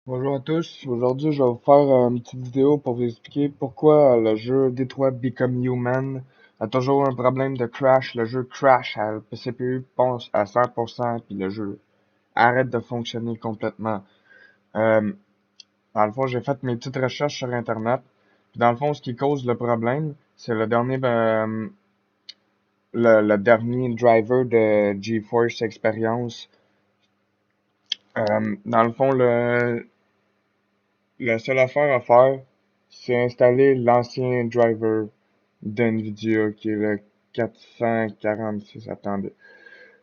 Bonjour à tous, aujourd'hui je vais vous faire une petite vidéo pour vous expliquer pourquoi le jeu Detroit Become Human a toujours un problème de crash. Le jeu crash, le CPU pense à 100% puis le jeu arrête de fonctionner complètement. Euh, Dans le fond, j'ai fait mes petites recherches sur internet. Puis dans le fond, ce qui cause le problème, c'est le dernier driver de GeForce Experience. Dans le fond, la seule affaire à faire, c'est installer l'ancien driver d'NVIDIA qui est le 446. Attendez.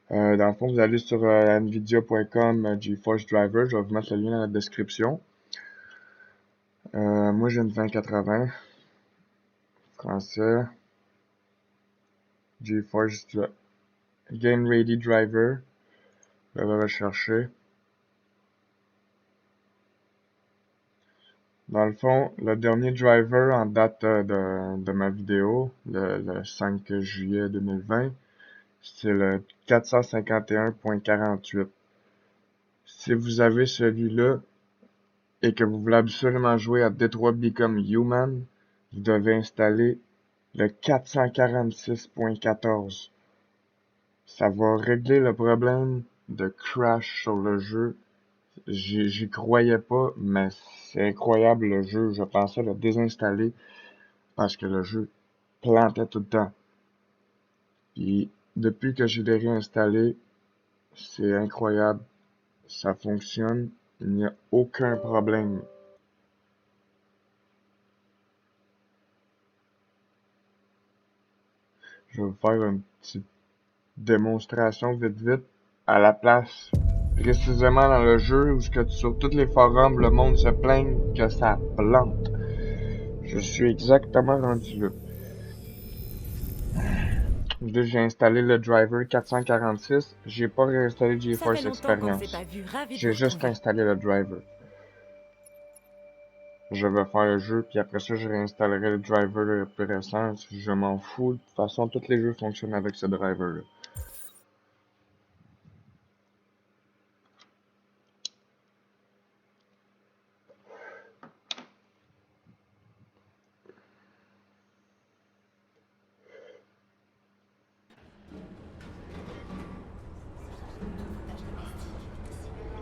Dans le fond, vous allez sur nvidia.com GeForce Driver. Je vais vous mettre le lien dans la description. Moi, j'ai une 2080 français. GeForce Game Ready Driver. Je vais rechercher. Dans le fond, le dernier driver en date de ma vidéo, le 5 juillet 2020, c'est le 451.48. Si vous avez celui-là et que vous voulez absolument jouer à Detroit Become Human, vous devez installer le 446.14. Ça va régler le problème de crash sur le jeu. J'y croyais pas, mais c'est incroyable le jeu. Je pensais le désinstaller parce que le jeu plantait tout le temps. Puis depuis que je l'ai réinstallé, c'est incroyable. Ça fonctionne. Il n'y a aucun problème. Je vais vous faire une petite démonstration vite à la place. Précisément dans le jeu où sur tous les forums, le monde se plaigne que ça plante. Je suis exactement rendu là. Là, j'ai installé le driver 446. J'ai pas réinstallé Ça fait GeForce longtemps qu'on s'est Experience. pas vu, ravi de J'ai vous juste retrouver. installé le driver. Je vais faire le jeu, puis après ça, je réinstallerai le driver le plus récent. Je m'en fous. De toute façon, tous les jeux fonctionnent avec ce driver-là.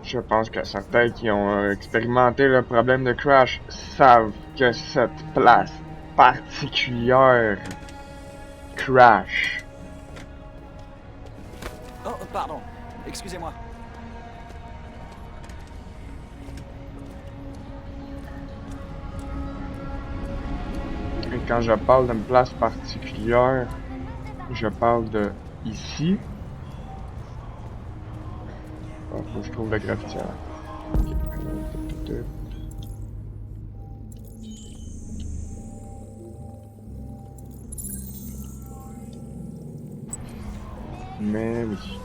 Je pense que certains qui ont expérimenté le problème de crash savent que cette place particulière crash. Oh, pardon. Excusez-moi. Et quand je parle d'une place particulière, je parle de ici. Oh, faut que je trouve le graffiti. Okay. Mais oui.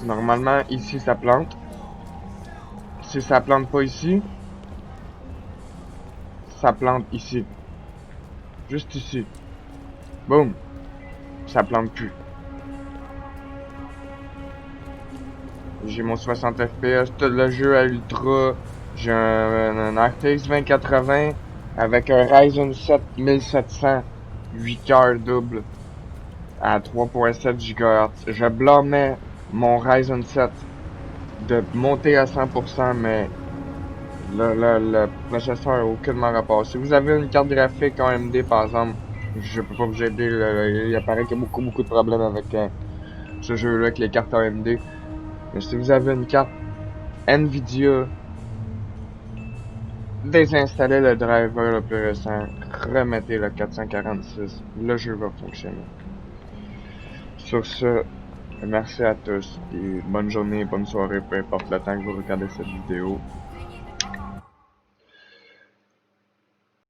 Normalement, ici, ça plante. Si ça plante pas ici, ça plante ici. Juste ici. Boum. Ça plante plus. J'ai mon 60 FPS, tout le jeu à ultra. J'ai un RTX 2080 avec un Ryzen 7 1700, 8 cœurs double à 3.7 GHz. Je blâmais mon Ryzen 7 de monter à 100%, mais le processeur a aucunement rapport. Si vous avez une carte graphique AMD, par exemple, je peux pas vous aider. Il apparaît qu'il y a beaucoup de problèmes avec ce jeu-là, avec les cartes AMD. Mais si vous avez une carte NVIDIA, désinstallez le driver le plus récent, remettez le 446, le jeu va fonctionner. Sur ce, merci à tous et bonne journée, bonne soirée, peu importe le temps que vous regardez cette vidéo.